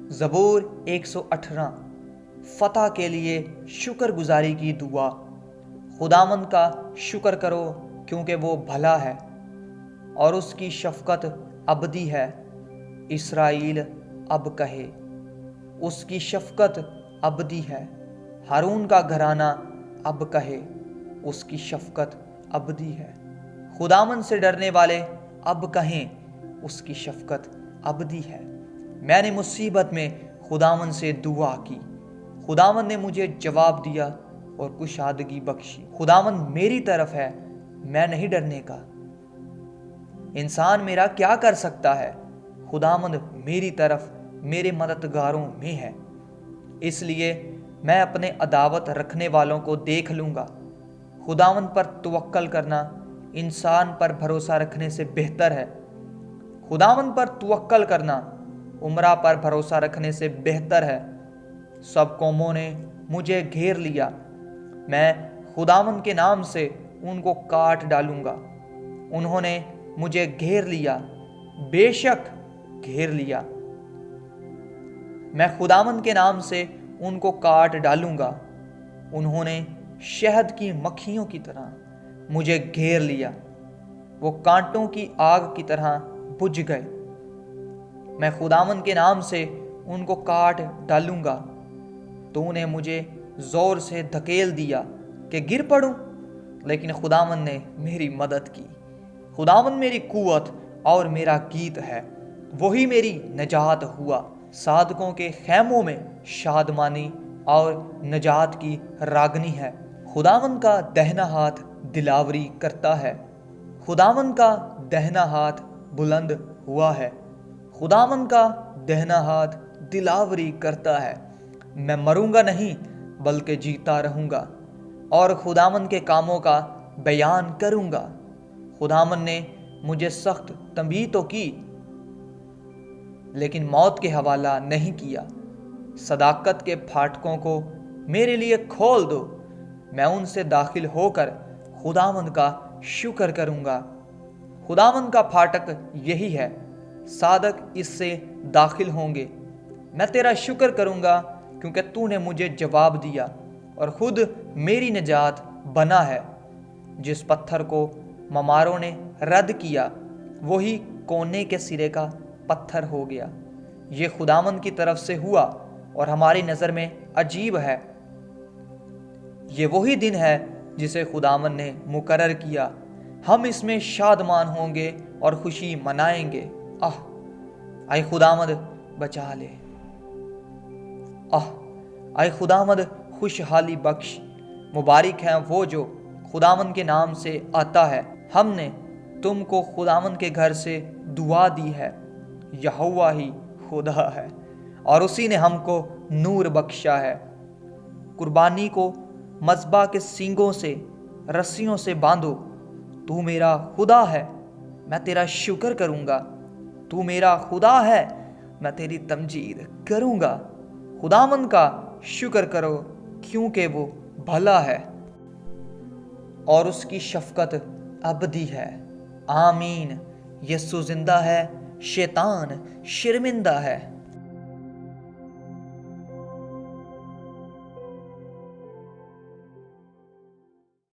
زبور 118 فتح کے لیے شکر گزاری کی دعا۔ خداوند کا شکر کرو کیونکہ وہ بھلا ہے اور اس کی شفقت ابدی ہے۔ اسرائیل اب کہے، اس کی شفقت ابدی ہے۔ ہارون کا گھرانہ اب کہے، اس کی شفقت ابدی ہے۔ خداوند سے ڈرنے والے اب کہیں، اس کی شفقت ابدی ہے۔ میں نے مصیبت میں خداوند سے دعا کی، خداوند نے مجھے جواب دیا اور کشادگی بخشی۔ خداوند میری طرف ہے، میں نہیں ڈرنے کا۔ انسان میرا کیا کر سکتا ہے؟ خداوند میری طرف میرے مددگاروں میں ہے، اس لیے میں اپنے عداوت رکھنے والوں کو دیکھ لوں گا۔ خداوند پر توکل کرنا انسان پر بھروسہ رکھنے سے بہتر ہے۔ خداوند پر توکل کرنا عمرہ پر بھروسہ رکھنے سے بہتر ہے۔ سب قوموں نے مجھے گھیر لیا، میں خداوند کے نام سے ان کو کاٹ ڈالوں گا۔ انہوں نے مجھے گھیر لیا، بے شک گھیر لیا، میں خداوند کے نام سے ان کو کاٹ ڈالوں گا۔ انہوں نے شہد کی مکھیوں کی طرح مجھے گھیر لیا، وہ کانٹوں کی آگ کی طرح بجھ گئے۔ میں خداوند کے نام سے ان کو کاٹ ڈالوں گا۔ تو نے مجھے زور سے دھکیل دیا کہ گر پڑوں، لیکن خداوند نے میری مدد کی۔ خداوند میری قوت اور میرا گیت ہے، وہی میری نجات ہوا۔ صادقوں کے خیموں میں شادمانی اور نجات کی راگنی ہے۔ خداوند کا دہنا ہاتھ دلاوری کرتا ہے، خداوند کا دہنا ہاتھ بلند ہوا ہے۔ خداوند کا دہنا ہاتھ دلاوری کرتا ہے، میں مروں گا نہیں بلکہ جیتا رہوں گا اور خداوند کے کاموں کا بیان کروں گا۔ خداوند نے مجھے سخت تنبیہ تو کی، لیکن موت کے حوالہ نہیں کیا۔ صداقت کے پھاٹکوں کو میرے لیے کھول دو، میں ان سے داخل ہو کر خداوند کا شکر کروں گا۔ خداوند کا پھاٹک یہی ہے، صادق اس سے داخل ہوں گے۔ میں تیرا شکر کروں گا کیونکہ تو نے مجھے جواب دیا اور خود میری نجات بنا ہے۔ جس پتھر کو مماروں نے رد کیا، وہی کونے کے سرے کا پتھر ہو گیا۔ یہ خداوند کی طرف سے ہوا اور ہماری نظر میں عجیب ہے۔ یہ وہی دن ہے جسے خداوند نے مقرر کیا، ہم اس میں شادمان ہوں گے اور خوشی منائیں گے۔ اے خداوند بچا لے، اے خداوند خوشحالی بخش۔ مبارک ہیں وہ جو خداوند کے نام سے آتا ہے۔ ہم نے تم کو خداوند کے گھر سے دعا دی ہے، یہوہ ہی خدا ہے اور اسی نے ہم کو نور بخشا ہے۔ قربانی کو مذبح کے سینگوں سے رسیوں سے باندھو۔ تو میرا خدا ہے، میں تیرا شکر کروں گا۔ تو میرا خدا ہے، میں تیری تمجید کروں گا۔ خداوند کا شکر کرو کیونکہ وہ بھلا ہے اور اس کی شفقت ابدی ہے۔ آمین۔ یسوع زندہ ہے، شیطان شرمندہ ہے۔